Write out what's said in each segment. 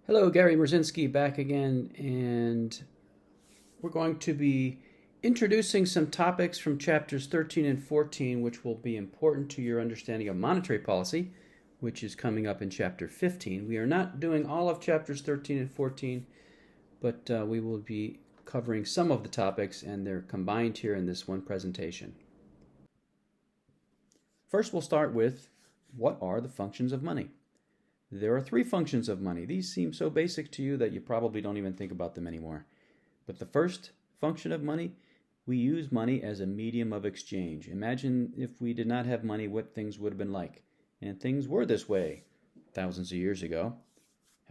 Hello, Gary Merzinski back again, and we're going to be introducing some topics from chapters 13 and 14, which will be important to your understanding of monetary policy, which is coming up in chapter 15. We are not doing all of chapters 13 and 14, but we will be covering some of the topics, and they're combined here in this one presentation. First, we'll start with what are the functions of money? There are three functions of money. These seem so basic to you that you probably don't even think about them anymore. But the first function of money, we use money as a medium of exchange. Imagine if we did not have money, what things would have been like. And things were this way thousands of years ago.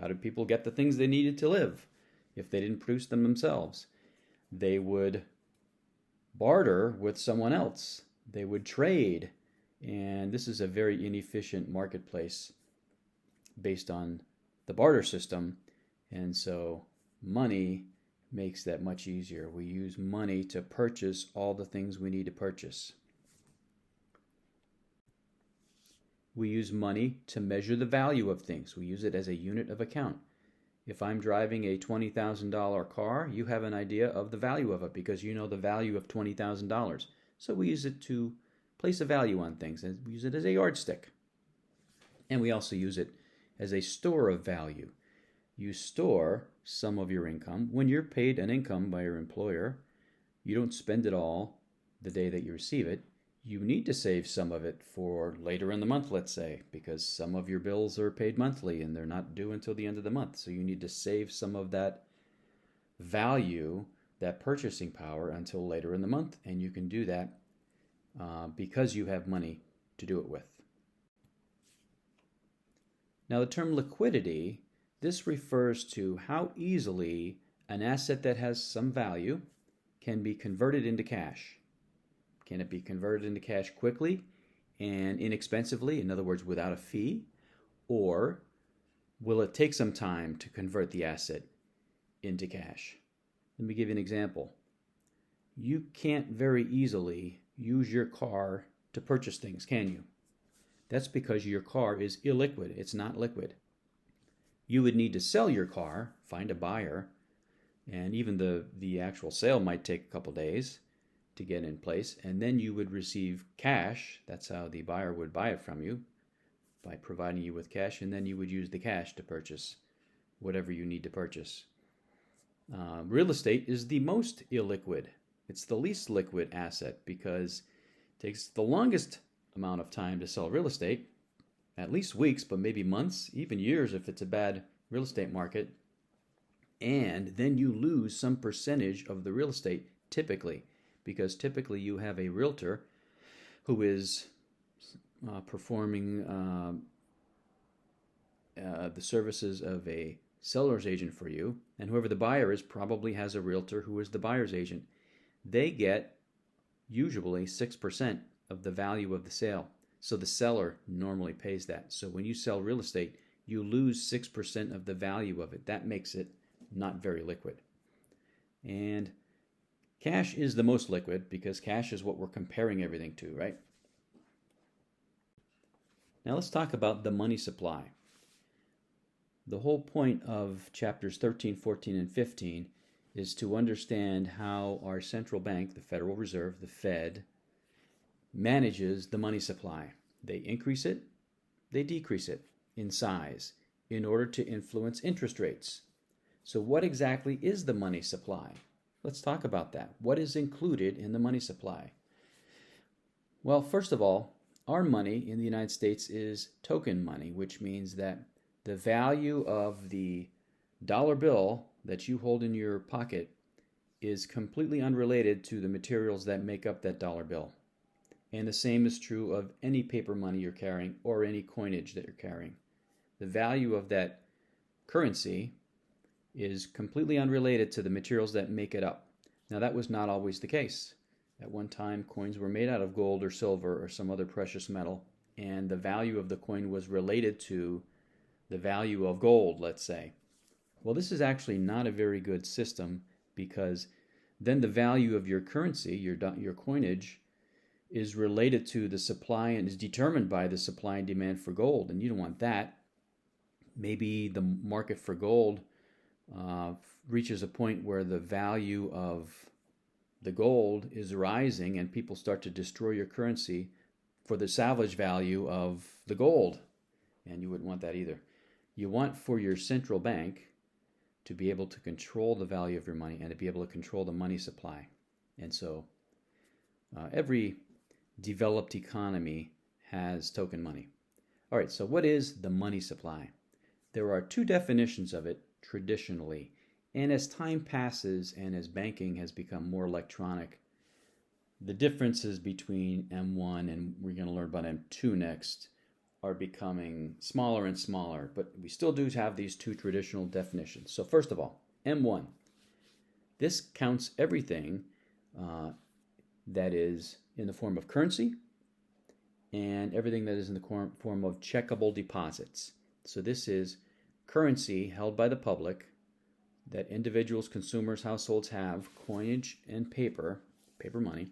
How did people get the things they needed to live if they didn't produce them themselves? They would barter with someone else. They would trade. And this is a very inefficient marketplace based on the barter system, and so money makes that much easier. We use money to purchase all the things we need to purchase. We use money to measure the value of things. We use it as a unit of account. If I'm driving a $20,000 car, you have an idea of the value of it because you know the value of $20,000. So we use it to place a value on things, and we use it as a yardstick. And we also use it as a store of value. You store some of your income. When you're paid an income by your employer, you don't spend it all the day that you receive it. You need to save some of it for later in the month, let's say, because some of your bills are paid monthly and they're not due until the end of the month. So you need to save some of that value, that purchasing power, until later in the month. And you can do that because you have money to do it with. Now, the term liquidity, this refers to how easily an asset that has some value can be converted into cash. Can it be converted into cash quickly and inexpensively, in other words, without a fee? Or will it take some time to convert the asset into cash? Let me give you an example. You can't very easily use your car to purchase things, can you? That's because your car is illiquid. It's not liquid. You would need to sell your car, find a buyer, and even the actual sale might take a couple days to get in place, and then you would receive cash. That's how the buyer would buy it from you, by providing you with cash, and then you would use the cash to purchase whatever you need to purchase. Real estate is the most illiquid. It's the least liquid asset because it takes the longest amount of time to sell real estate, at least weeks, but maybe months, even years if it's a bad real estate market. And then you lose some percentage of the real estate typically, because typically you have a realtor who is performing the services of a seller's agent for you, and whoever the buyer is probably has a realtor who is the buyer's agent. They get usually 6% of the value of the sale. So the seller normally pays that. So when you sell real estate, you lose 6% of the value of it. That makes it not very liquid. And cash is the most liquid because cash is what we're comparing everything to, right? Now let's talk about the money supply. The whole point of chapters 13, 14, and 15 is to understand how our central bank, the Federal Reserve, the Fed, manages the money supply. They increase it, they decrease it in size in order to influence interest rates. So what exactly is the money supply? Let's talk about that. What is included in the money supply? Well, first of all, our money in the United States is token money, which means that the value of the dollar bill that you hold in your pocket is completely unrelated to the materials that make up that dollar bill. And the same is true of any paper money you're carrying or any coinage that you're carrying. The value of that currency is completely unrelated to the materials that make it up. Now, that was not always the case. At one time, coins were made out of gold or silver or some other precious metal, and the value of the coin was related to the value of gold, let's say. Well, this is actually not a very good system because then the value of your currency, your coinage, is related to the supply and is determined by the supply and demand for gold, and you don't want that. Maybe the market for gold reaches a point where the value of the gold is rising and people start to destroy your currency for the salvage value of the gold. And you wouldn't want that either. You want for your central bank to be able to control the value of your money and to be able to control the money supply. And so every developed economy has token money. All right, so what is the money supply? There are two definitions of it traditionally. And as time passes and as banking has become more electronic, the differences between M1 and we're going to learn about M2 next are becoming smaller and smaller, but we still do have these two traditional definitions. So first of all, M1. This counts everything that is in the form of currency and everything that is in the form of checkable deposits. So this is currency held by the public that individuals, consumers, households have, coinage and paper money,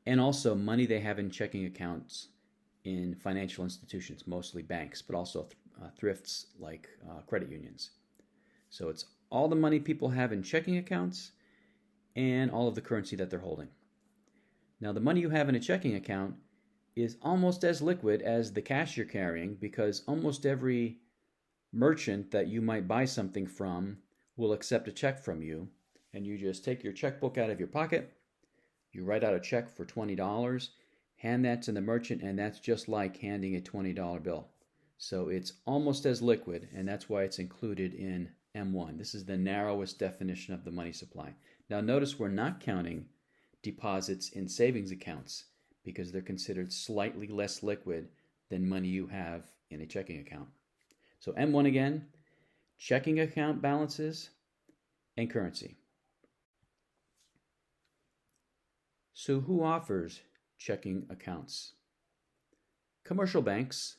and also money they have in checking accounts in financial institutions, mostly banks, but also thrifts like credit unions. So it's all the money people have in checking accounts and all of the currency that they're holding. Now, the money you have in a checking account is almost as liquid as the cash you're carrying, because almost every merchant that you might buy something from will accept a check from you, and you just take your checkbook out of your pocket, you write out a check for $20, hand that to the merchant, and that's just like handing a $20 bill. So it's almost as liquid, and that's why it's included in M1. This is the narrowest definition of the money supply. Now notice we're not counting deposits in savings accounts because they're considered slightly less liquid than money you have in a checking account. So M1 again, checking account balances and currency. So who offers checking accounts? Commercial banks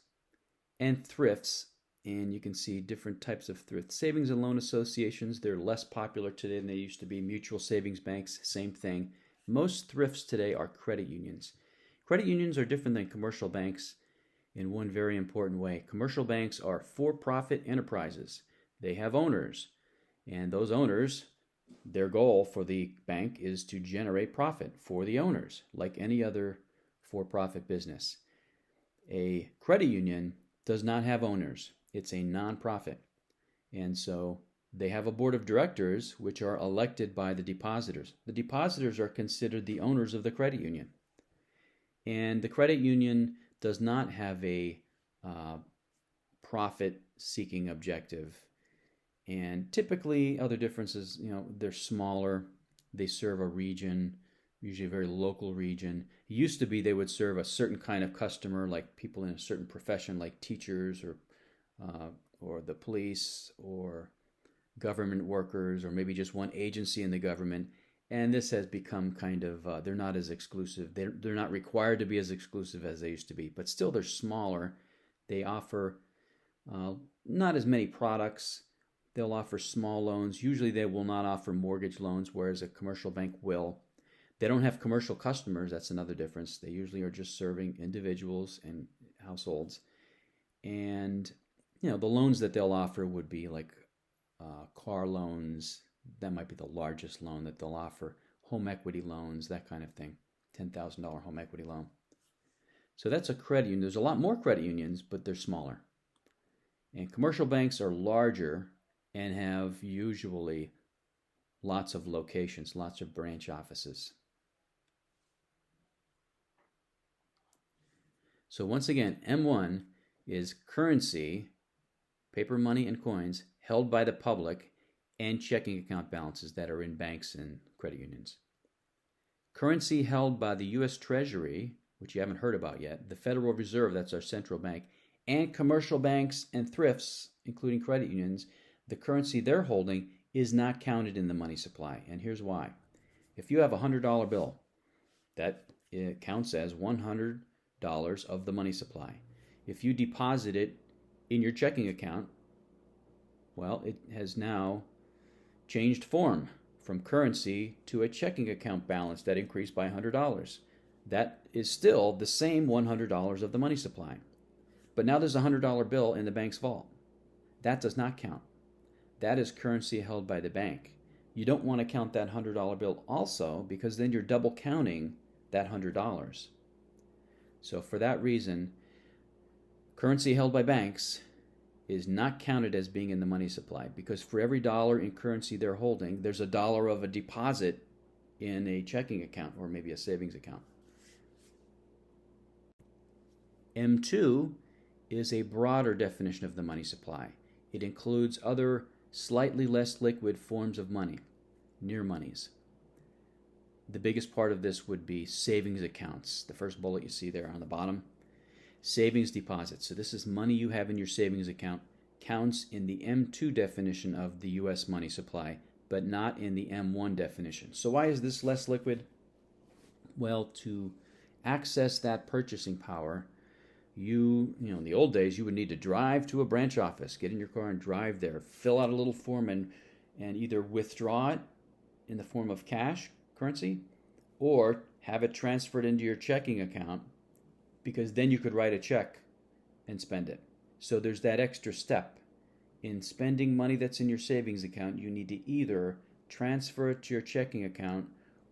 and thrifts, and you can see different types of thrift savings and loan associations. They're less popular today than they used to be. Mutual savings banks, same thing. Most thrifts today are credit unions. Credit unions are different than commercial banks in one very important way. Commercial banks are for-profit enterprises. They have owners, and those owners, their goal for the bank is to generate profit for the owners, like any other for-profit business. A credit union does not have owners. It's a nonprofit. And so they have a board of directors which are elected by the depositors. The depositors are considered the owners of the credit union. And the credit union does not have a profit-seeking objective. And typically, other differences, they're smaller. They serve a region, usually a very local region. It used to be they would serve a certain kind of customer, like people in a certain profession, like teachers or the police or government workers, or maybe just one agency in the government. And this has become kind of, they're not as exclusive. They're not required to be as exclusive as they used to be, but still they're smaller. They offer not as many products. They'll offer small loans. Usually they will not offer mortgage loans, whereas a commercial bank will. They don't have commercial customers. That's another difference. They usually are just serving individuals and households. And, the loans that they'll offer would be like car loans. That might be the largest loan that they'll offer. Home equity loans, that kind of thing. $10,000 home equity loan. So that's a credit union. There's a lot more credit unions, but they're smaller. And commercial banks are larger and have usually lots of locations, lots of branch offices. So once again, M1 is currency, paper money and coins, held by the public, and checking account balances that are in banks and credit unions. Currency held by the U.S. Treasury, which you haven't heard about yet, the Federal Reserve, that's our central bank, and commercial banks and thrifts, including credit unions, the currency they're holding is not counted in the money supply. And here's why. If you have a $100 bill, that counts as $100 of the money supply. If you deposit it in your checking account, well, it has now changed form from currency to a checking account balance that increased by $100. That is still the same $100 of the money supply. But now there's a $100 bill in the bank's vault. That does not count. That is currency held by the bank. You don't want to count that $100 bill also, because then you're double counting that $100. So for that reason, currency held by banks is not counted as being in the money supply, because for every dollar in currency they're holding, there's $1 of a deposit in a checking account or maybe a savings account. M2 is a broader definition of the money supply. It includes other slightly less liquid forms of money, near monies. The biggest part of this would be savings accounts. The first bullet you see there on the bottom. Savings deposits. So this is money you have in your savings account. Counts in the M2 definition of the U.S. money supply, but not in the M1 definition. So why is this less liquid? Well, to access that purchasing power, you know, in the old days, you would need to drive to a branch office, get in your car and drive there, fill out a little form and either withdraw it in the form of cash, currency, or have it transferred into your checking account, because then you could write a check and spend it. So there's that extra step. In spending money that's in your savings account, you need to either transfer it to your checking account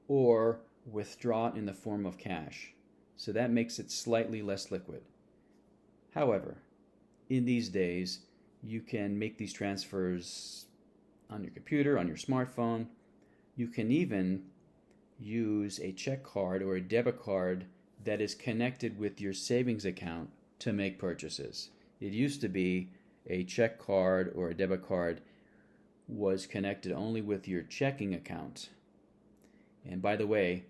or withdraw it in the form of cash. So that makes it slightly less liquid. However, in these days, you can make these transfers on your computer, on your smartphone. You can even use a check card or a debit card that is connected with your savings account to make purchases. It used to be a check card or a debit card was connected only with your checking account. And by the way,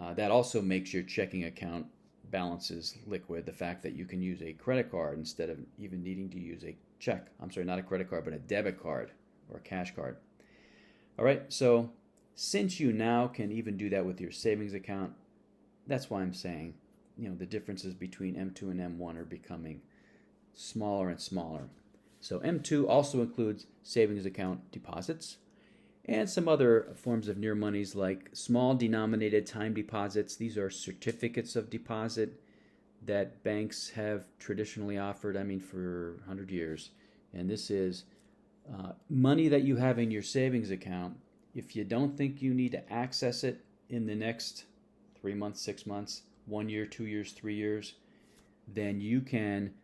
that also makes your checking account balances liquid, the fact that you can use a credit card instead of even needing to use a check. I'm sorry, not a credit card, but a debit card or a cash card. All right, so since you now can even do that with your savings account, that's why I'm saying, you know, the differences between M2 and M1 are becoming smaller and smaller. So M2 also includes savings account deposits and some other forms of near monies like small denominated time deposits. These are certificates of deposit that banks have traditionally offered, for 100 years. And this is money that you have in your savings account. If you don't think you need to access it in the next 3 months, 6 months, 1 year, 2 years, 3 years, then you can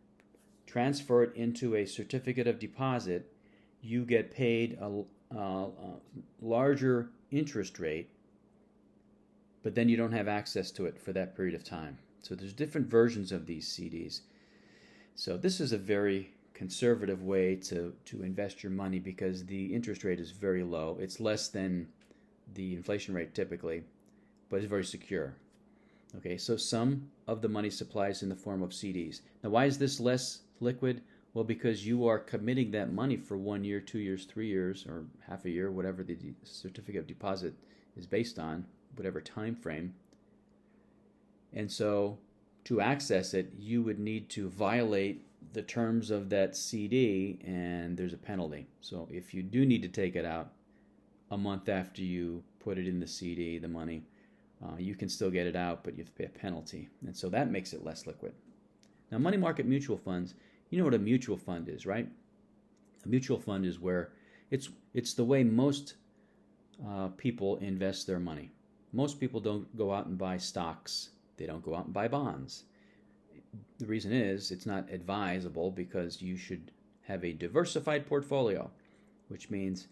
transfer it into a certificate of deposit. You get paid a larger interest rate, but then you don't have access to it for that period of time. So there's different versions of these CDs. So this is a very conservative way to invest your money because the interest rate is very low. It's less than the inflation rate typically, but it's very secure. Okay, so some of the money supply is in the form of CDs. Now, why is this less liquid? Well, because you are committing that money for 1 year, 2 years, 3 years, or half a year, whatever the certificate of deposit is based on, whatever time frame. And so to access it, you would need to violate the terms of that CD, and there's a penalty. So if you do need to take it out a month after you put it in the CD, the money, you can still get it out, but you have to pay a penalty. And so that makes it less liquid. Now, money market mutual funds, you know what a mutual fund is, right? A mutual fund is where it's the way most people invest their money. Most people don't go out and buy stocks. They don't go out and buy bonds. The reason is it's not advisable because you should have a diversified portfolio, which means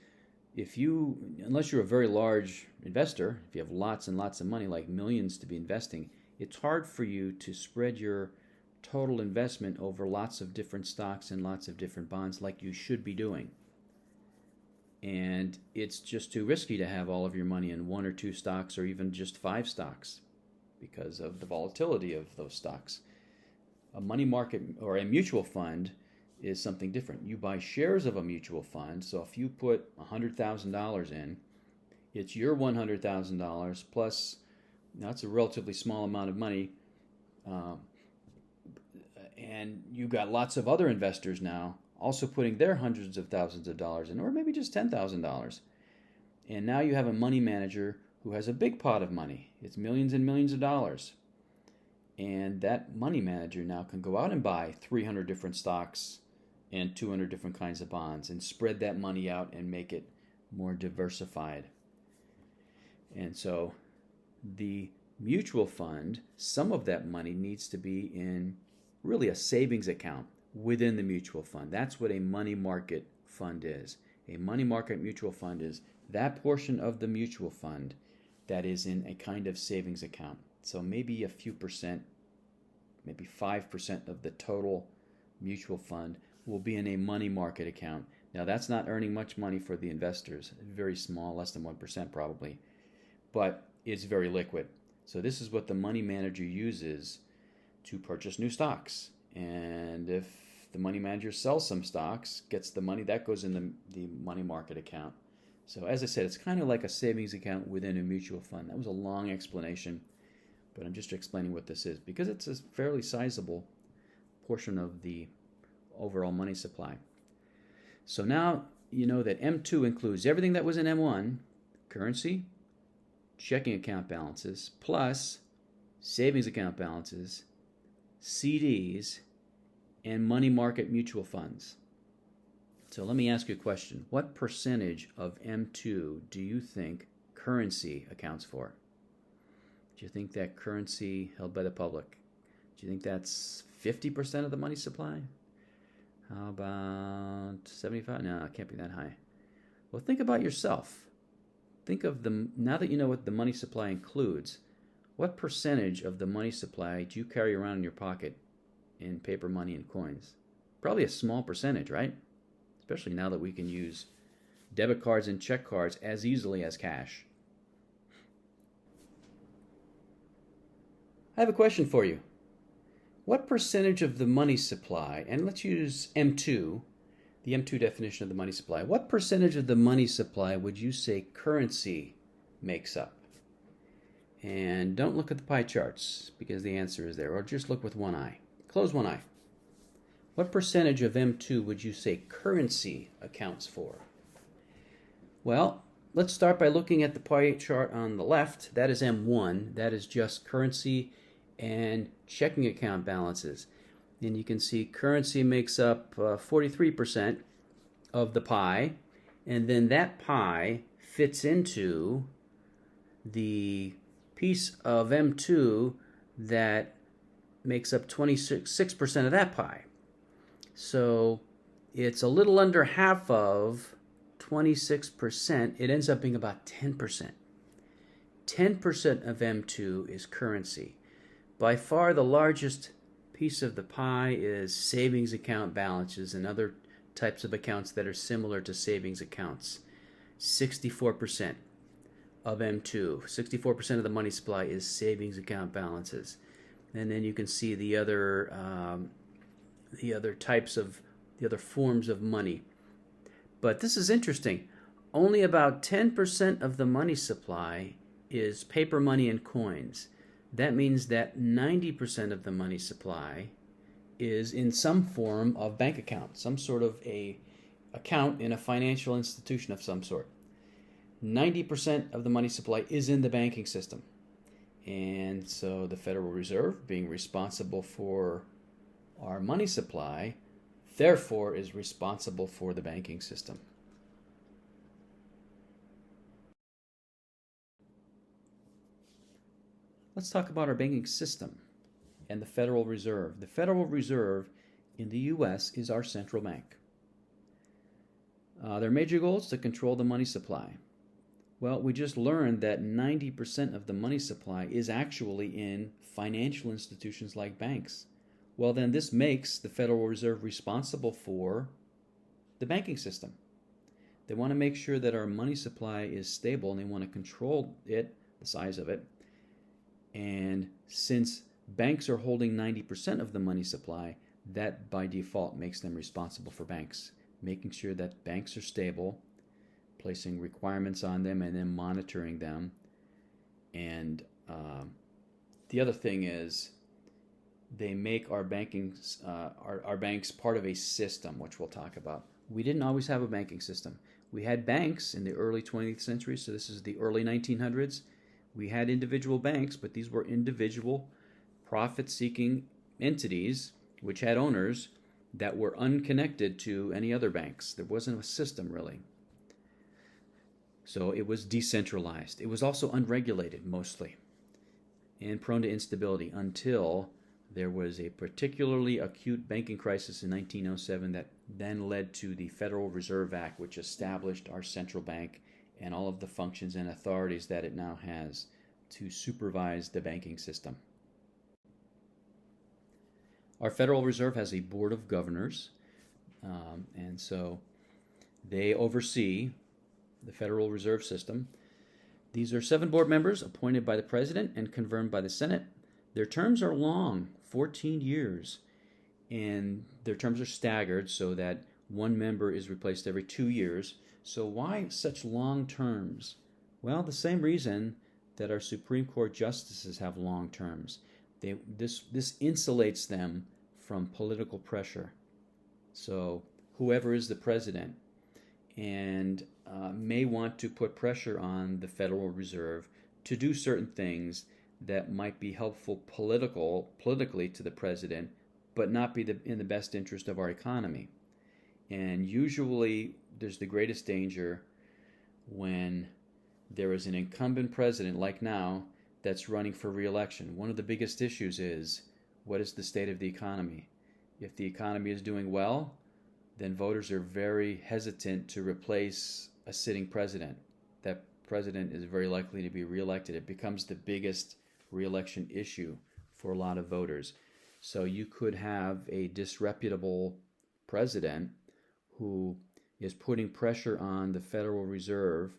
unless you're a very large investor, if you have lots and lots of money, like millions to be investing, it's hard for you to spread your total investment over lots of different stocks and lots of different bonds like you should be doing. And it's just too risky to have all of your money in 1 or 2 stocks or even just 5 stocks because of the volatility of those stocks. A money market or a mutual fund is something different. You buy shares of a mutual fund, so if you put $100,000 in, it's your $100,000 plus, that's a relatively small amount of money, and you've got lots of other investors now also putting their hundreds of thousands of dollars in, or maybe just $10,000. And now you have a money manager who has a big pot of money. It's millions and millions of dollars. And that money manager now can go out and buy 300 different stocks and 200 different kinds of bonds, and spread that money out and make it more diversified. And so the mutual fund, some of that money needs to be in really a savings account within the mutual fund. That's what a money market fund is. A money market mutual fund is that portion of the mutual fund that is in a kind of savings account. So maybe a few percent, maybe 5% of the total mutual fund will be in a money market account. Now that's not earning much money for the investors, very small, less than 1% probably, but it's very liquid. So this is what the money manager uses to purchase new stocks. And if the money manager sells some stocks, gets the money, that goes in the money market account. So as I said, it's kind of like a savings account within a mutual fund. That was a long explanation, but I'm just explaining what this is because it's a fairly sizable portion of the overall money supply. So now you know that M2 includes everything that was in M1, currency, checking account balances, plus savings account balances, CDs, and money market mutual funds. So let me ask you a question. What percentage of M2 do you think currency accounts for? Do you think that currency held by the public, do you think that's 50% of the money supply? How about 75? No, it can't be that high. Well, think about yourself. Think of now that you know what the money supply includes, what percentage of the money supply do you carry around in your pocket in paper money and coins? Probably a small percentage, right? Especially now that we can use debit cards and check cards as easily as cash. I have a question for you. What percentage of the money supply, and let's use M2, the M2 definition of the money supply, what percentage of the money supply would you say currency makes up? And don't look at the pie charts because the answer is there, or just look with one eye. Close one eye. What percentage of M2 would you say currency accounts for? Well, let's start by looking at the pie chart on the left. That is M1. That is just currency and checking account balances. And you can see currency makes up 43% of the pie. And then that pie fits into the piece of M2 that makes up 26% of that pie. So it's a little under half of 26%. It ends up being about 10%. 10% of M2 is currency. By far the largest piece of the pie is savings account balances and other types of accounts that are similar to savings accounts. 64% of M2, 64% of the money supply is savings account balances. And then you can see the other forms of money. But this is interesting. Only about 10% of the money supply is paper money and coins. That means that 90% of the money supply is in some form of bank account, some sort of a account in a financial institution of some sort. 90% of the money supply is in the banking system. And so the Federal Reserve, being responsible for our money supply, therefore is responsible for the banking system. Let's talk about our banking system and the Federal Reserve. The Federal Reserve in the U.S. is our central bank. Their major goal is to control the money supply. Well, we just learned that 90% of the money supply is actually in financial institutions like banks. Well, then this makes the Federal Reserve responsible for the banking system. They want to make sure that our money supply is stable and they want to control it, the size of it. And since banks are holding 90% of the money supply, that by default makes them responsible for banks, making sure that banks are stable, placing requirements on them, and then monitoring them. And the other thing is they make our banks part of a system, which we'll talk about. We didn't always have a banking system. We had banks in the early 20th century, so this is the early 1900s. We had individual banks, but these were individual profit-seeking entities which had owners, that were unconnected to any other banks. There wasn't a system really. So it was decentralized. It was also unregulated mostly and prone to instability until there was a particularly acute banking crisis in 1907 that then led to the Federal Reserve Act, which established our central bank and all of the functions and authorities that it now has to supervise the banking system. Our Federal Reserve has a board of governors, and so they oversee the Federal Reserve System. These are 7 board members appointed by the President and confirmed by the Senate. Their terms are long, 14 years, and their terms are staggered so that one member is replaced every 2 years. So why such long terms? Well, the same reason that our Supreme Court justices have long terms. This insulates them from political pressure. So whoever is the president and may want to put pressure on the Federal Reserve to do certain things that might be helpful politically to the president, but not be in the best interest of our economy. And usually there's the greatest danger when there is an incumbent president like now that's running for re-election. One of the biggest issues is, what is the state of the economy? If the economy is doing well, then voters are very hesitant to replace a sitting president. That president is very likely to be reelected. It becomes the biggest reelection issue for a lot of voters. So you could have a disreputable president who is putting pressure on the Federal Reserve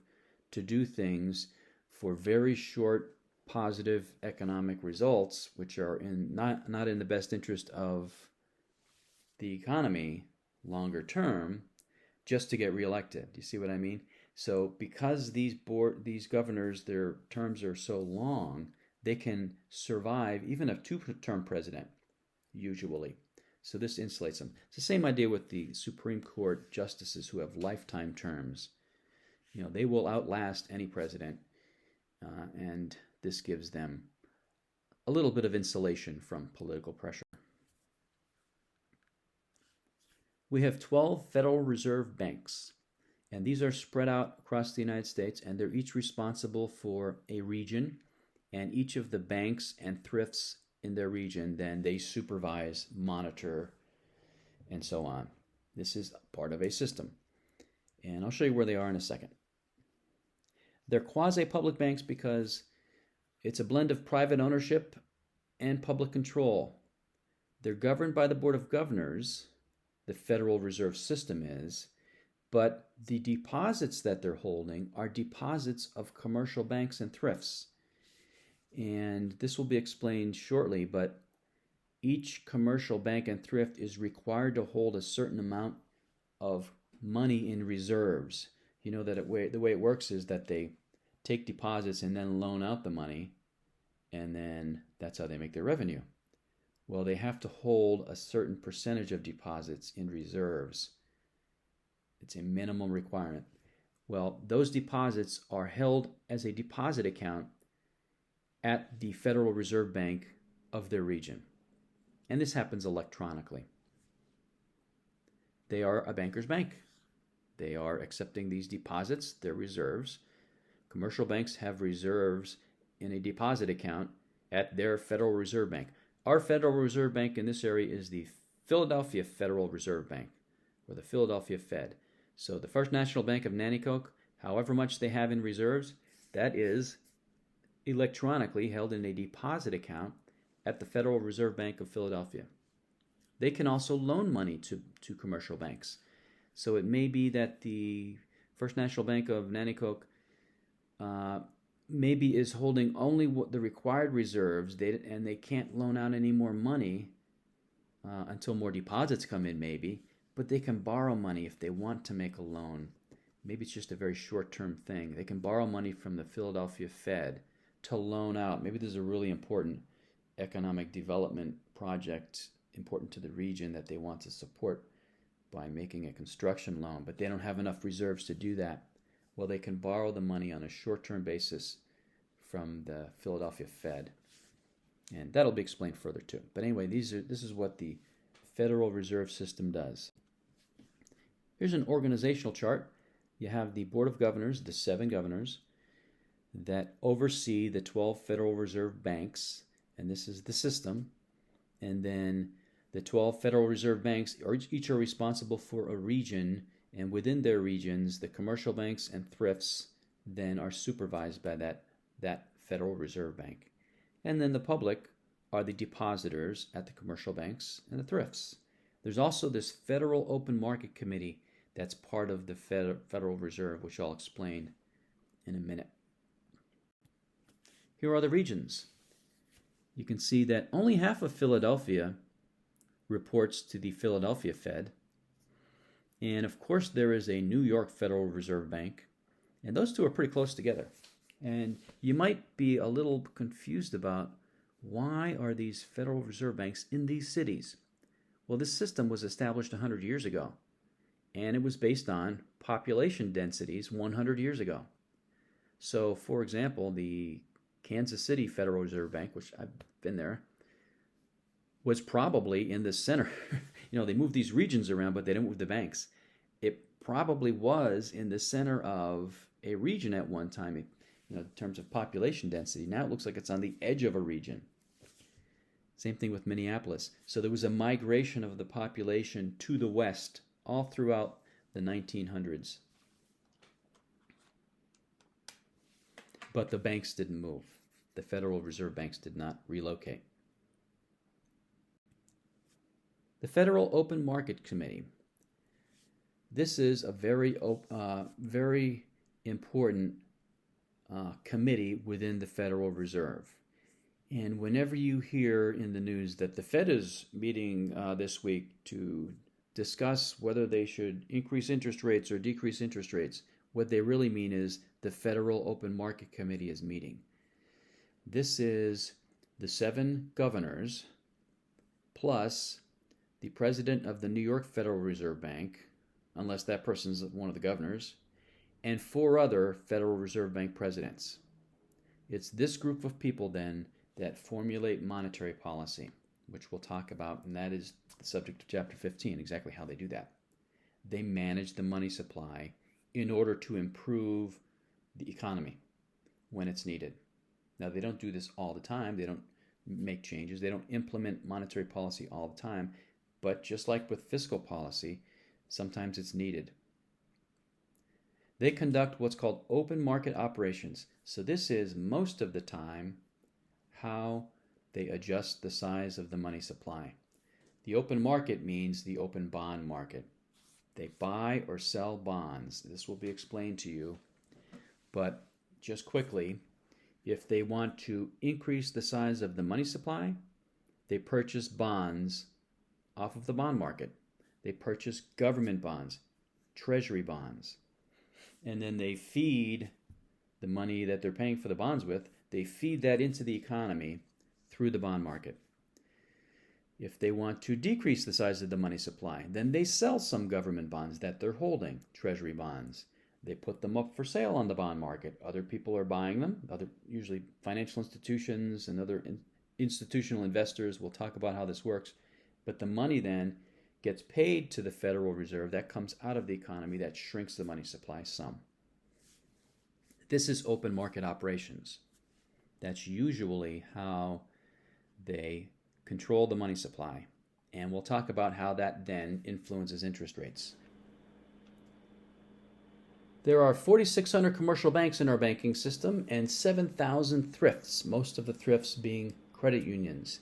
to do things for very short positive economic results, which are not in the best interest of the economy longer term, just to get reelected. Do you see what I mean? So because these governors, their terms are so long, they can survive even a 2-term president, usually. So this insulates them. It's the same idea with the Supreme Court justices who have lifetime terms. They will outlast any president, and this gives them a little bit of insulation from political pressure. We have 12 Federal Reserve banks, and these are spread out across the United States, and they're each responsible for a region, and each of the banks and thrifts in their region, then they supervise, monitor, and so on. This is part of a system, and I'll show you where they are in a second. They're quasi-public banks because it's a blend of private ownership and public control. They're governed by the Board of Governors, the Federal Reserve System is, but the deposits that they're holding are deposits of commercial banks and thrifts. And this will be explained shortly, but each commercial bank and thrift is required to hold a certain amount of money in reserves. You know that the way it works is that they take deposits and then loan out the money, and then that's how they make their revenue. Well, they have to hold a certain percentage of deposits in reserves. It's a minimum requirement. Well, those deposits are held as a deposit account at the Federal Reserve Bank of their region. And this happens electronically. They are a banker's bank. They are accepting these deposits, their reserves. Commercial banks have reserves in a deposit account at their Federal Reserve Bank. Our Federal Reserve Bank in this area is the Philadelphia Federal Reserve Bank, or the Philadelphia Fed. So the First National Bank of Nanticoke, however much they have in reserves, that is electronically held in a deposit account at the Federal Reserve Bank of Philadelphia. They can also loan money to commercial banks. So it may be that the First National Bank of Nanticoke maybe is holding only the required reserves, and they can't loan out any more money until more deposits come in maybe, but they can borrow money if they want to make a loan. Maybe it's just a very short-term thing. They can borrow money from the Philadelphia Fed to loan out. Maybe there's a really important economic development project important to the region that they want to support by making a construction loan, but they don't have enough reserves to do that. Well, they can borrow the money on a short-term basis from the Philadelphia Fed. And that'll be explained further too. But anyway, this is what the Federal Reserve System does. Here's an organizational chart. You have the Board of Governors, the 7 governors that oversee the 12 Federal Reserve banks, and this is the system. And then the 12 Federal Reserve banks each are responsible for a region, and within their regions, the commercial banks and thrifts then are supervised by that Federal Reserve Bank. And then the public are the depositors at the commercial banks and the thrifts. There's also this Federal Open Market Committee that's part of the Federal Reserve, which I'll explain in a minute. Here are the regions. You can see that only half of Philadelphia reports to the Philadelphia Fed. And of course, there is a New York Federal Reserve Bank. And those two are pretty close together. And you might be a little confused about why are these Federal Reserve Banks in these cities? Well, this system was established 100 years ago. And it was based on population densities 100 years ago. So, for example, the Kansas City Federal Reserve Bank, which I've been there, was probably in the center. They move these regions around, but they don't move the banks. It probably was in the center of a region at one time, in terms of population density. Now it looks like it's on the edge of a region. Same thing with Minneapolis. So there was a migration of the population to the west all throughout the 1900s. But the banks didn't move. The Federal Reserve banks did not relocate. The Federal Open Market Committee. This is a very important committee within the Federal Reserve. And whenever you hear in the news that the Fed is meeting this week to discuss whether they should increase interest rates or decrease interest rates, what they really mean is the Federal Open Market Committee is meeting. This is the 7 governors plus the president of the New York Federal Reserve Bank, unless that person's one of the governors, and 4 other Federal Reserve Bank presidents. It's this group of people then that formulate monetary policy, which we'll talk about, and that is the subject of Chapter 15, exactly how they do that. They manage the money supply in order to improve the economy when it's needed. Now, they don't do this all the time. They don't make changes. They don't implement monetary policy all the time. But just like with fiscal policy, sometimes it's needed. They conduct what's called open market operations. So this is most of the time how they adjust the size of the money supply. The open market means the open bond market. They buy or sell bonds. This will be explained to you. But just quickly, if they want to increase the size of the money supply, they purchase bonds off of the bond market. They purchase government bonds, treasury bonds, and then they feed the money that they're paying for the bonds with, they feed that into the economy through the bond market. If they want to decrease the size of the money supply, then they sell some government bonds that they're holding, treasury bonds. They put them up for sale on the bond market. Other people are buying them, usually financial institutions and other institutional investors. We'll talk about how this works. But the money then gets paid to the Federal Reserve. That comes out of the economy. That shrinks the money supply some. This is open market operations. That's usually how they control the money supply. And we'll talk about how that then influences interest rates. There are 4,600 commercial banks in our banking system and 7,000 thrifts, most of the thrifts being credit unions.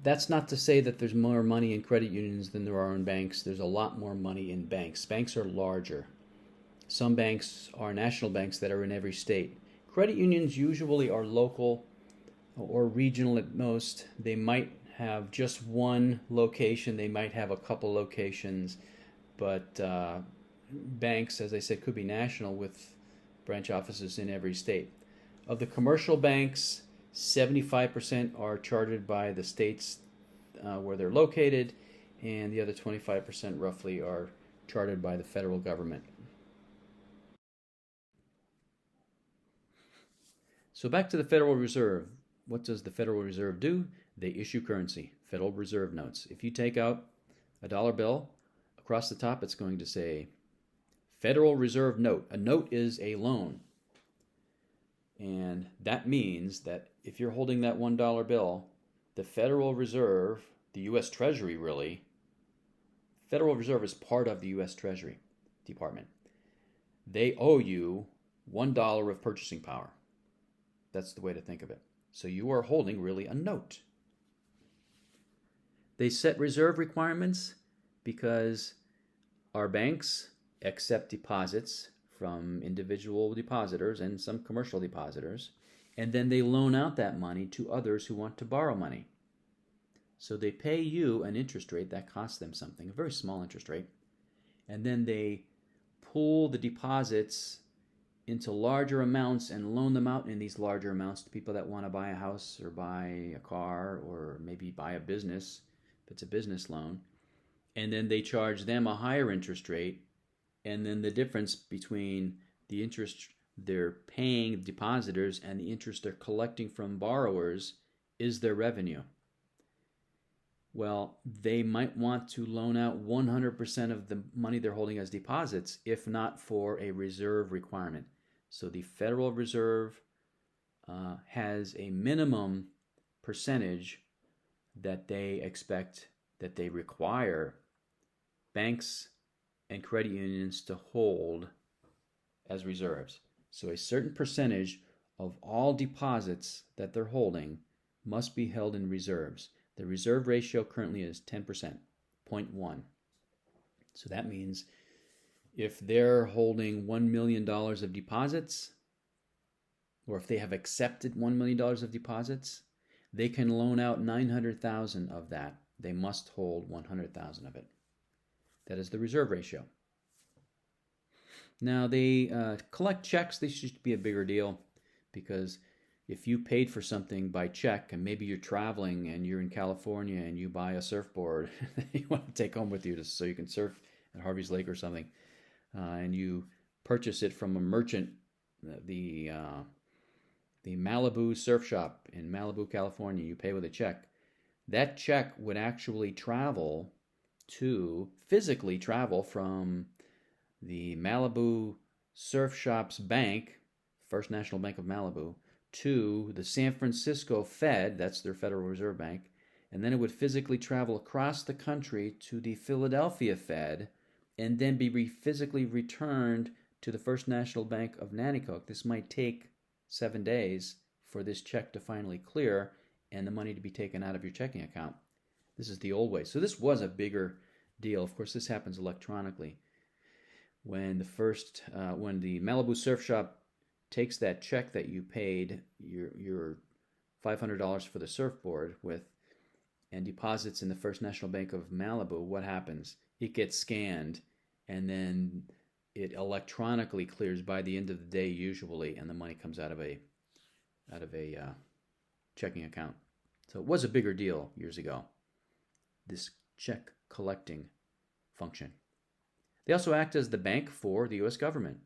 That's not to say that there's more money in credit unions than there are in banks. There's a lot more money in banks. Banks are larger. Some banks are national banks that are in every state. Credit unions usually are local or regional at most. They might have just one location. They might have a couple locations. But banks, as I said, could be national with branch offices in every state. Of the commercial banks, 75% are chartered by the states where they're located, and the other 25% roughly are chartered by the federal government. So back to the Federal Reserve. What does the Federal Reserve do? They issue currency. Federal Reserve notes. If you take out a dollar bill, across the top it's going to say Federal Reserve note. A note is a loan. And that means that if you're holding that $1 bill, the Federal Reserve, the U.S. Treasury really, Federal Reserve is part of the U.S. Treasury Department. They owe you $1 of purchasing power. That's the way to think of it. So you are holding really a note. They set reserve requirements because our banks accept deposits from individual depositors and some commercial depositors, and then they loan out that money to others who want to borrow money. So they pay you an interest rate that costs them something, a very small interest rate, and then they pool the deposits into larger amounts and loan them out in these larger amounts to people that want to buy a house or buy a car or maybe buy a business if it's a business loan. And then they charge them a higher interest rate, and then the difference between the interest they're paying depositors and the interest they're collecting from borrowers is their revenue. Well, they might want to loan out 100% of the money they're holding as deposits, if not for a reserve requirement. So the Federal Reserve has a minimum percentage that they expect, that they require banks and credit unions to hold as reserves. So a certain percentage of all deposits that they're holding must be held in reserves. The reserve ratio currently is 10%, 0.1. So that means if they're holding $1 million of deposits, or if they have accepted $1 million of deposits, they can loan out 900,000 of that. They must hold 100,000 of it. That is the reserve ratio. Now they collect checks. This should be a bigger deal because if you paid for something by check and maybe you're traveling and you're in California and you buy a surfboard you want to take home with you so you can surf at Harvey's Lake or something, and you purchase it from a merchant, the Malibu surf shop in Malibu, California, you pay with a check. That check would actually physically travel from the Malibu surf shop's bank, First National Bank of Malibu, to the San Francisco Fed, that's their Federal Reserve Bank, and then it would physically travel across the country to the Philadelphia Fed, and then be physically returned to the First National Bank of Nanticoke. This might take 7 days for this check to finally clear and the money to be taken out of your checking account. This is the old way. So this was a bigger deal. Of course, this happens electronically. When the Malibu surf shop takes that check that you paid your $500 for the surfboard with and deposits in the First National Bank of Malibu, what happens? It gets scanned and then it electronically clears by the end of the day usually, and the money comes out of a checking account. So it was a bigger deal years ago, this check collecting function. They also act as the bank for the U.S. government.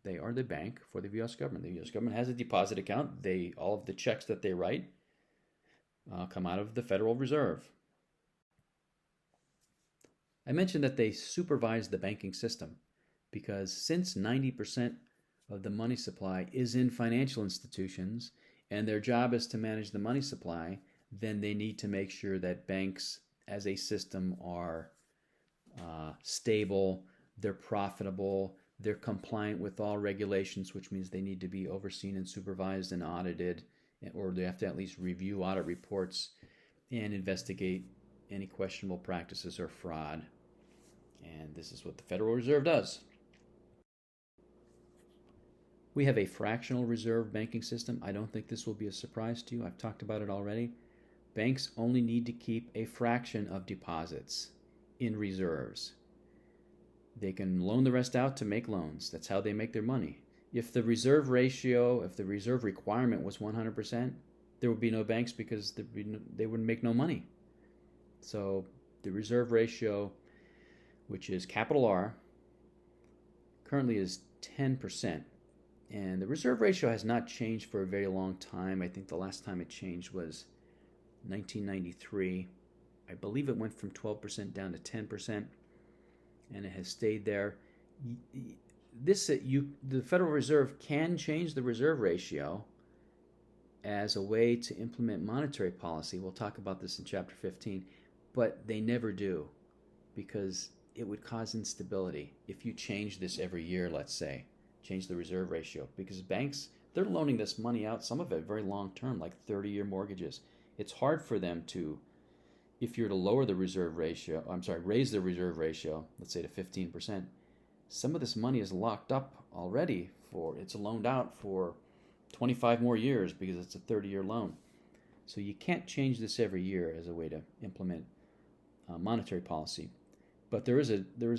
They are the bank for the U.S. government. The U.S. government has a deposit account. All of the checks that they write come out of the Federal Reserve. I mentioned that they supervise the banking system because since 90% of the money supply is in financial institutions and their job is to manage the money supply, then they need to make sure that banks as a system are stable, they're profitable, they're compliant with all regulations, which means they need to be overseen and supervised and audited, or they have to at least review audit reports and investigate any questionable practices or fraud. And this is what the Federal Reserve does. We have a fractional reserve banking system. I don't think this will be a surprise to you. I've talked about it already. Banks only need to keep a fraction of deposits in reserves. They can loan the rest out to make loans. That's how they make their money. If the reserve requirement was 100%, there would be no banks because they wouldn't make no money. So the reserve ratio, which is capital R, currently is 10%. And the reserve ratio has not changed for a very long time. I think the last time it changed was 1993. I believe it went from 12% down to 10%, and it has stayed there. The Federal Reserve can change the reserve ratio as a way to implement monetary policy. We'll talk about this in Chapter 15, but they never do, because it would cause instability if you change this every year, let's say, change the reserve ratio, because banks, they're loaning this money out, some of it very long term, like 30-year mortgages. It's hard for them to, if you're to lower the reserve ratio, raise the reserve ratio, let's say to 15%, some of this money is locked up already it's loaned out for 25 more years because it's a 30-year loan. So you can't change this every year as a way to implement monetary policy. But there is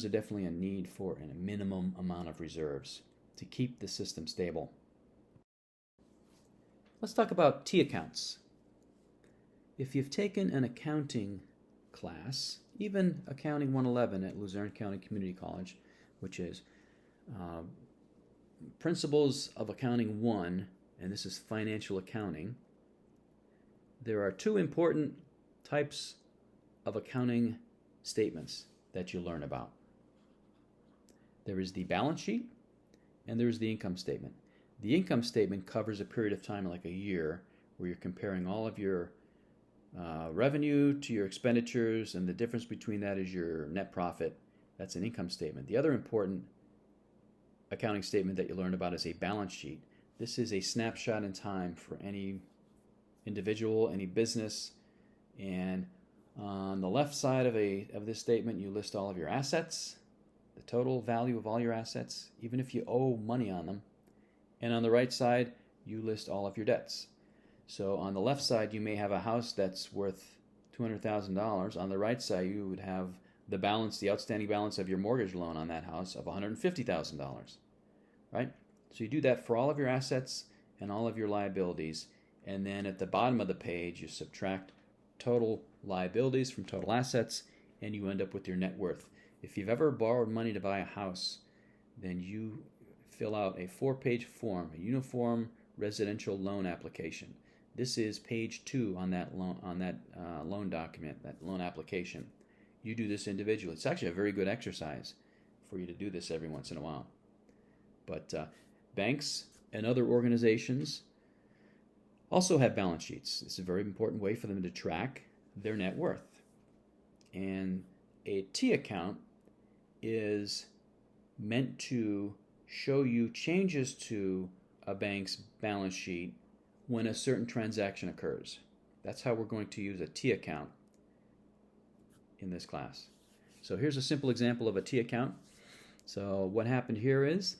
definitely a need for a minimum amount of reserves to keep the system stable. Let's talk about T accounts. If you've taken an accounting class, even Accounting 111 at Luzerne County Community College, which is Principles of Accounting 1, and this is financial accounting, there are two important types of accounting statements that you learn about. There is the balance sheet and there is the income statement. The income statement covers a period of time like a year where you're comparing all of your revenue to your expenditures, and the difference between that is your net profit. That's an income statement. The other important accounting statement that you learn about is a balance sheet. This is a snapshot in time for any individual, any business, and on the left side of this statement, you list all of your assets, the total value of all your assets, even if you owe money on them. And on the right side, you list all of your debts. So on the left side, you may have a house that's worth $200,000. On the right side, you would have the outstanding balance of your mortgage loan on that house of $150,000, right? So you do that for all of your assets and all of your liabilities. And then at the bottom of the page, you subtract total liabilities from total assets, and you end up with your net worth. If you've ever borrowed money to buy a house, then you fill out a 4-page form, a uniform residential loan application. This is page 2 on that loan document, that loan application. You do this individually. It's actually a very good exercise for you to do this every once in a while. But banks and other organizations also have balance sheets. This is a very important way for them to track their net worth. And a T account is meant to show you changes to a bank's balance sheet when a certain transaction occurs. That's how we're going to use a T account in this class. So here's a simple example of a T account. So what happened here is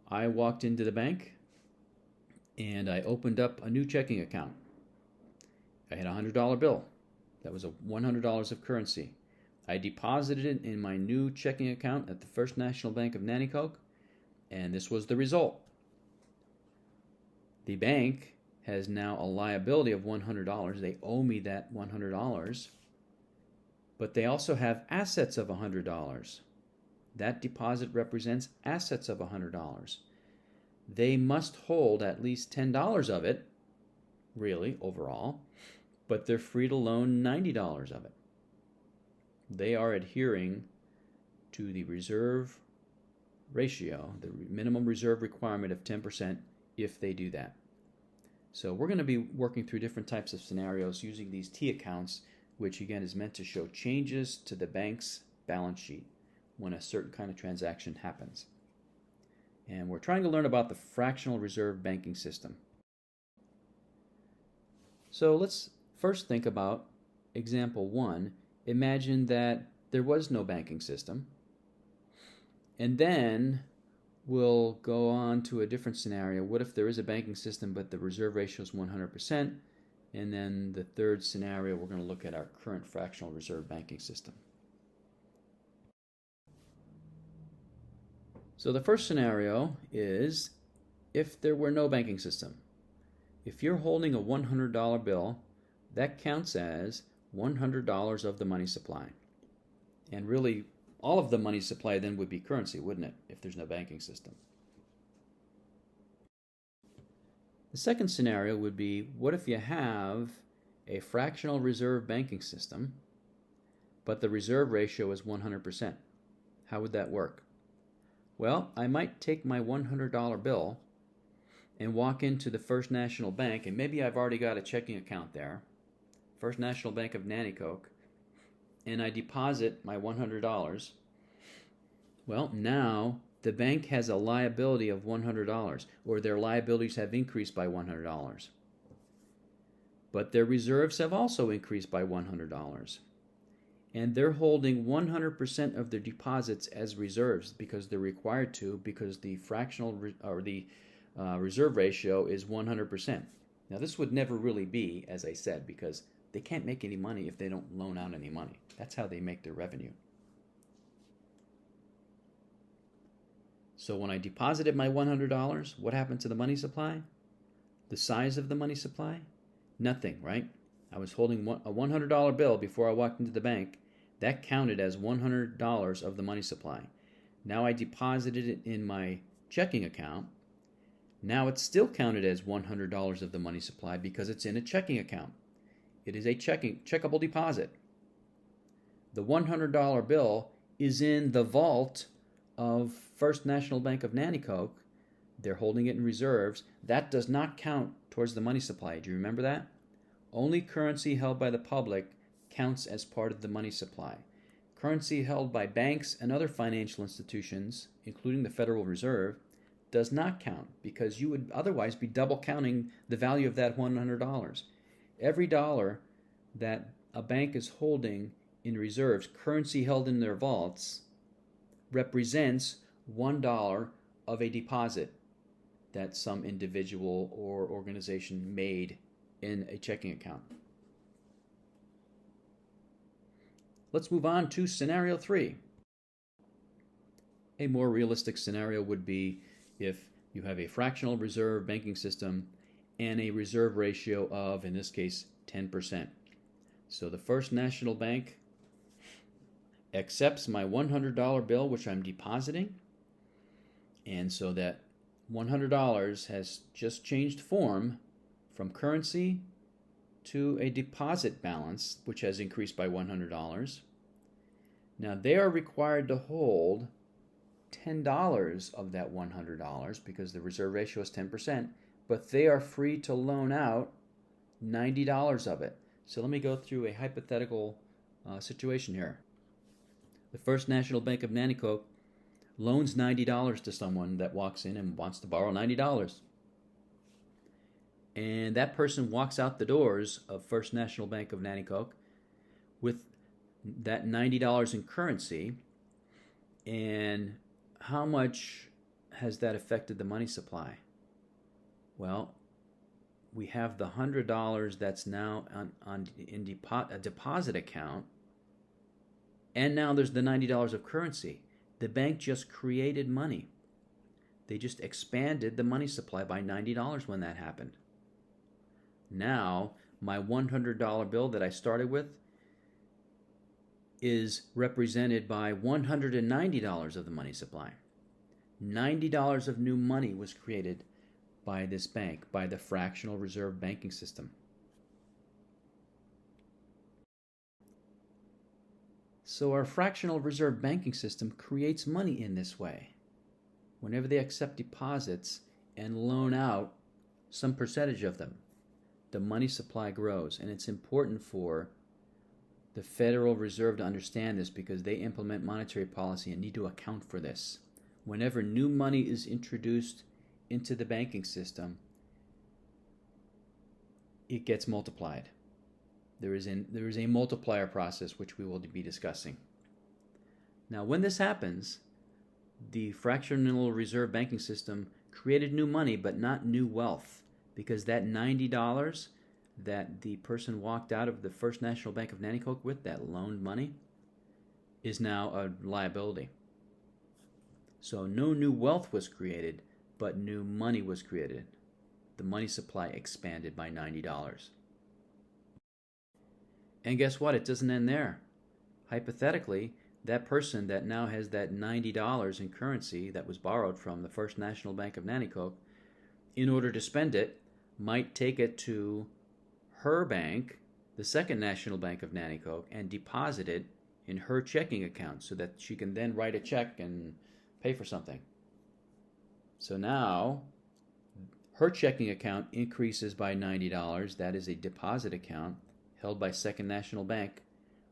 I walked into the bank and I opened up a new checking account. I had a $100 bill. That was $100 of currency. I deposited it in my new checking account at the First National Bank of Nanticoke, and this was the result. The bank has now a liability of $100. They owe me that $100, but they also have assets of $100. That deposit represents assets of $100. They must hold at least $10 of it, really, overall, but they're free to loan $90 of it. They are adhering to the reserve ratio, the minimum reserve requirement of 10% if they do that. So we're going to be working through different types of scenarios using these T accounts, which again is meant to show changes to the bank's balance sheet when a certain kind of transaction happens. And we're trying to learn about the fractional reserve banking system. So let's first think about example 1. Imagine that there was no banking system. And then we'll go on to a different scenario. What if there is a banking system but the reserve ratio is 100%? And then the third scenario, we're going to look at our current fractional reserve banking system. So the first scenario is if there were no banking system. If you're holding a $100 bill, that counts as $100 of the money supply. And really, all of the money supply then would be currency, wouldn't it, if there's no banking system? The second scenario would be, what if you have a fractional reserve banking system, but the reserve ratio is 100%. How would that work? Well, I might take my $100 bill and walk into the First National Bank, and maybe I've already got a checking account there, First National Bank of Nanticoke, and I deposit my $100. Well, now the bank has a liability of $100, or their liabilities have increased by $100. But their reserves have also increased by $100. And they're holding 100% of their deposits as reserves because they're required to, because the reserve ratio is 100%. Now, this would never really be, as I said, because they can't make any money if they don't loan out any money. That's how they make their revenue. So when I deposited my $100, what happened to the money supply? The size of the money supply? Nothing, right? I was holding a $100 bill before I walked into the bank. That counted as $100 of the money supply. Now I deposited it in my checking account. Now it's still counted as $100 of the money supply because it's in a checking account. It is a checkable deposit. The $100 bill is in the vault of First National Bank of Nanticoke. They're holding it in reserves. That does not count towards the money supply. Do you remember that? Only currency held by the public counts as part of the money supply. Currency held by banks and other financial institutions, including the Federal Reserve, does not count because you would otherwise be double counting the value of that $100. Every dollar that a bank is holding in reserves, currency held in their vaults, represents $1 of a deposit that some individual or organization made in a checking account. Let's move on to scenario 3. A more realistic scenario would be if you have a fractional reserve banking system and a reserve ratio of, in this case, 10%. So the First National Bank accepts my $100 bill, which I'm depositing, and so that $100 has just changed form from currency to a deposit balance, which has increased by $100. Now they are required to hold $10 of that $100 because the reserve ratio is 10%, but they are free to loan out $90 of it. So let me go through a hypothetical situation here. The First National Bank of Nanticoke loans $90 to someone that walks in and wants to borrow $90. And that person walks out the doors of First National Bank of Nanticoke with that $90 in currency. And how much has that affected the money supply? Well, we have the $100 that's now in a deposit account, and now there's the $90 of currency. The bank just created money. They just expanded the money supply by $90 when that happened. Now, my $100 bill that I started with is represented by $190 of the money supply. $90 of new money was created by this bank, by the fractional reserve banking system. So our fractional reserve banking system creates money in this way. Whenever they accept deposits and loan out some percentage of them, the money supply grows. And it's important for the Federal Reserve to understand this because they implement monetary policy and need to account for this. Whenever new money is introduced into the banking system, it gets multiplied. There is a multiplier process which we will be discussing. Now, when this happens, the fractional reserve banking system created new money but not new wealth, because that $90 that the person walked out of the First National Bank of Nanticoke with, that loaned money, is now a liability. So no new wealth was created, but new money was created. The money supply expanded by $90. And guess what? It doesn't end there. Hypothetically, that person that now has that $90 in currency that was borrowed from the First National Bank of Nanticoke, in order to spend it, might take it to her bank the Second National Bank of Nanticoke and deposit it in her checking account so that she can then write a check and pay for something. So now her checking account increases by $90. That is a deposit account held by Second National Bank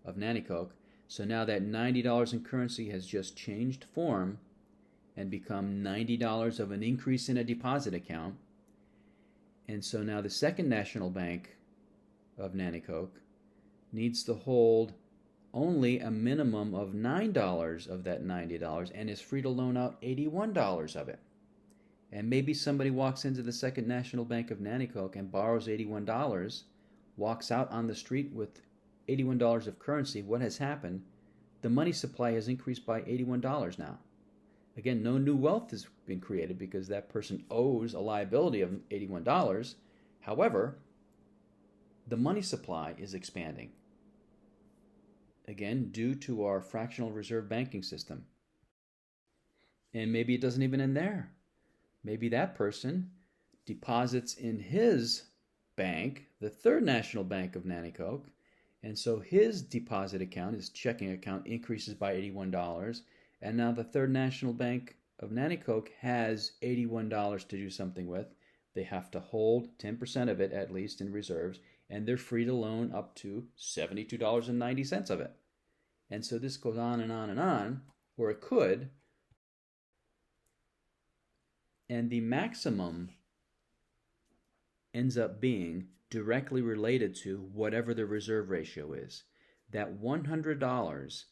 of Nanticoke. So now that $90 in currency has just changed form and become $90 of an increase in a deposit account. And so now the Second National Bank of Nanticoke needs to hold only a minimum of $9 of that $90 and is free to loan out $81 of it. And maybe somebody walks into the Second National Bank of Nanticoke and borrows $81, walks out on the street with $81 of currency. What has happened? The money supply has increased by $81 now. Again, no new wealth has been created because that person owes a liability of $81. However, the money supply is expanding. Again, due to our fractional reserve banking system. And maybe it doesn't even end there. Maybe that person deposits in his bank, the Third National Bank of Nanticoke, and so his deposit account, his checking account, increases by $81, and now the Third National Bank of Nanticoke has $81 to do something with. They have to hold 10% of it at least in reserves, and they're free to loan up to $72.90 of it. And so this goes on and on and on, or it could. And the maximum ends up being directly related to whatever the reserve ratio is. That $100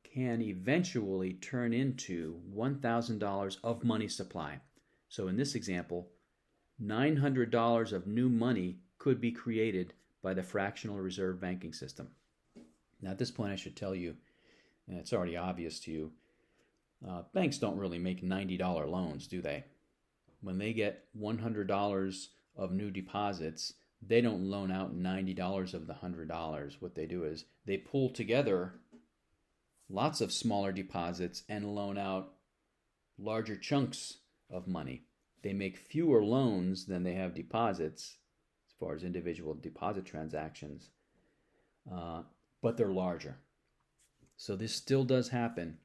can eventually turn into $1,000 of money supply. So in this example, $900 of new money could be created by the fractional reserve banking system. Now at this point I should tell you, and it's already obvious to you, banks don't really make $90 loans, do they? When they get $100 of new deposits, they don't loan out $90 of the $100. What they do is they pull together lots of smaller deposits and loan out larger chunks of money. They make fewer loans than they have deposits as far as individual deposit transactions, but they're larger. So this still does happen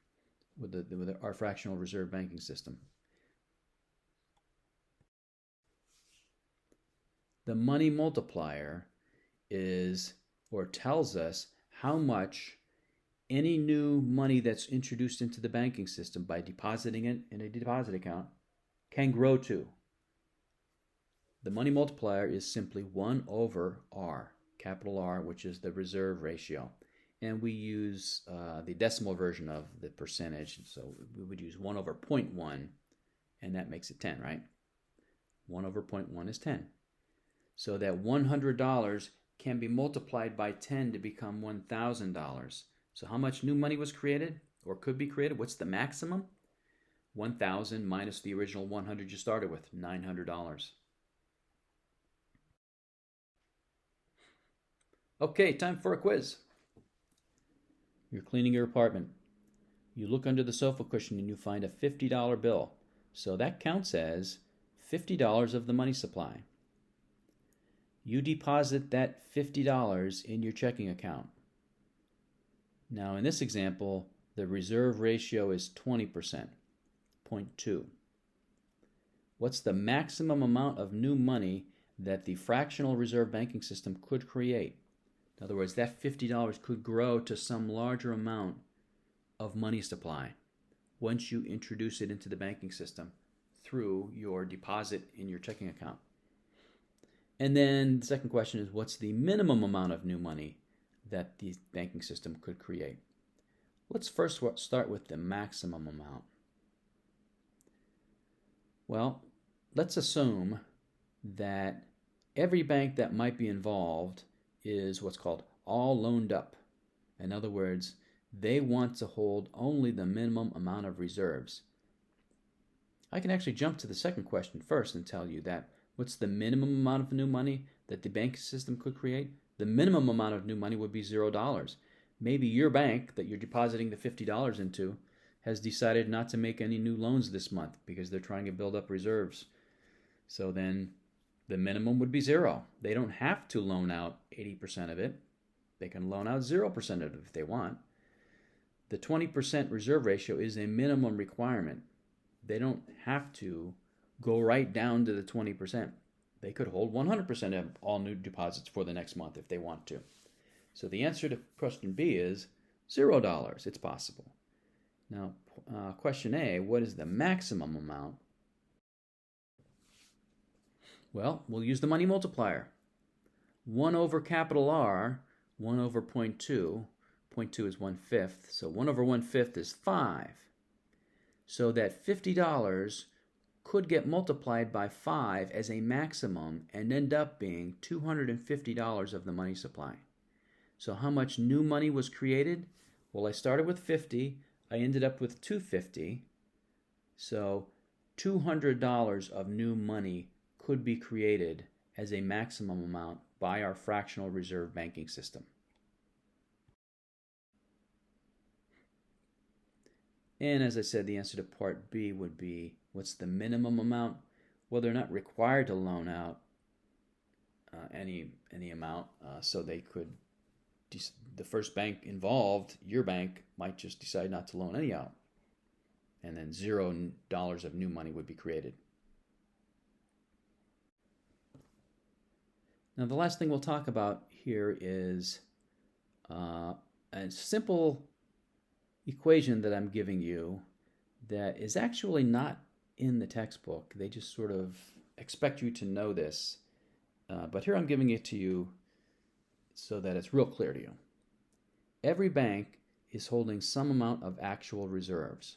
with our fractional reserve banking system. The money multiplier is, or tells us how much any new money that's introduced into the banking system by depositing it in a deposit account can grow to. The money multiplier is simply 1 over R, capital R, which is the reserve ratio. And we use the decimal version of the percentage. So we would use 1 over 0.1, and that makes it 10, right? 1 over 0.1 is 10. So that $100 can be multiplied by 10 to become $1,000. So how much new money was created or could be created? What's the maximum? 1,000 minus the original 100 you started with, $900. Okay, time for a quiz. You're cleaning your apartment. You look under the sofa cushion and you find a $50 bill. So that counts as $50 of the money supply. You deposit that $50 in your checking account. Now in this example, the reserve ratio is 20%, 0.2. What's the maximum amount of new money that the fractional reserve banking system could create? In other words, that $50 could grow to some larger amount of money supply once you introduce it into the banking system through your deposit in your checking account. And then the second question is, what's the minimum amount of new money that the banking system could create? Let's first start with the maximum amount. Well, let's assume that every bank that might be involved is what's called all loaned up. In other words, they want to hold only the minimum amount of reserves. I can actually jump to the second question first and tell you that what's the minimum amount of new money that the banking system could create? The minimum amount of new money would be $0. Maybe your bank that you're depositing the $50 into has decided not to make any new loans this month because they're trying to build up reserves. So then The minimum would be 0. They don't have to loan out 80% of it. They can loan out 0% of it if they want. The 20% reserve ratio is a minimum requirement. They don't have to go right down to the 20%. They could hold 100% of all new deposits for the next month if they want to. So the answer to question B is $0. It's possible. Now, question A, what is the maximum amount? Well, we'll use the money multiplier. 1 over capital R, 1 over 0.2. 0.2 is 1/5, so 1 over 1/5 is 5. So that $50 could get multiplied by 5 as a maximum and end up being $250 of the money supply. So how much new money was created? Well, I started with 50. I ended up with 250. So $200 of new money could be created as a maximum amount by our fractional reserve banking system. And as I said, the answer to part B would be, what's the minimum amount? Well, they're not required to loan out any amount, so they could, the first bank involved, your bank, might just decide not to loan any out. And then $0 of new money would be created. Now, the last thing we'll talk about here is a simple equation that I'm giving you that is actually not in the textbook. They just sort of expect you to know this. But here I'm giving it to you so that it's real clear to you. Every bank is holding some amount of actual reserves.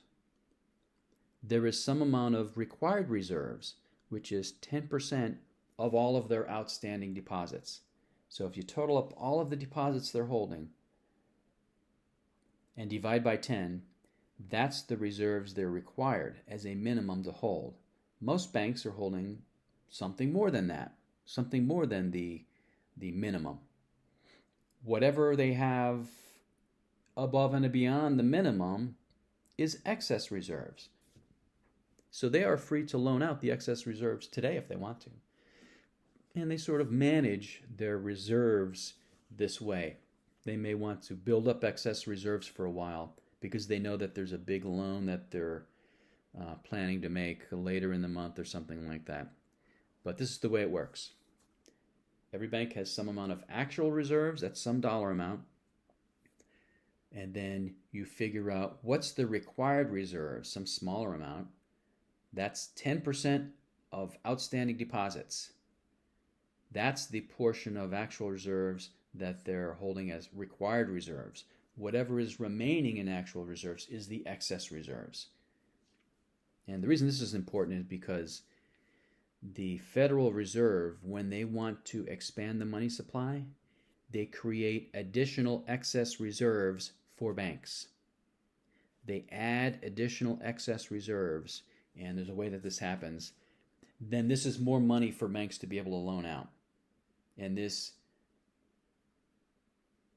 There is some amount of required reserves, which is 10% of all of their outstanding deposits. So if you total up all of the deposits they're holding and divide by 10, that's the reserves they're required as a minimum to hold. Most banks are holding something more than that, something more than the minimum. Whatever they have above and beyond the minimum is excess reserves. So they are free to loan out the excess reserves today if they want to. And they sort of manage their reserves this way. They may want to build up excess reserves for a while because they know that there's a big loan that they're planning to make later in the month or something like that. But this is the way it works. Every bank has some amount of actual reserves, that's some dollar amount. And then you figure out what's the required reserve, some smaller amount. That's 10% of outstanding deposits. That's the portion of actual reserves that they're holding as required reserves. Whatever is remaining in actual reserves is the excess reserves. And the reason this is important is because the Federal Reserve, when they want to expand the money supply, they create additional excess reserves for banks. They add additional excess reserves, and there's a way that this happens. Then this is more money for banks to be able to loan out. And this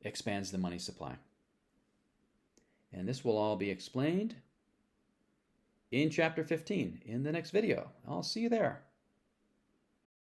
expands the money supply. And this will all be explained in Chapter 15 in the next video. I'll see you there.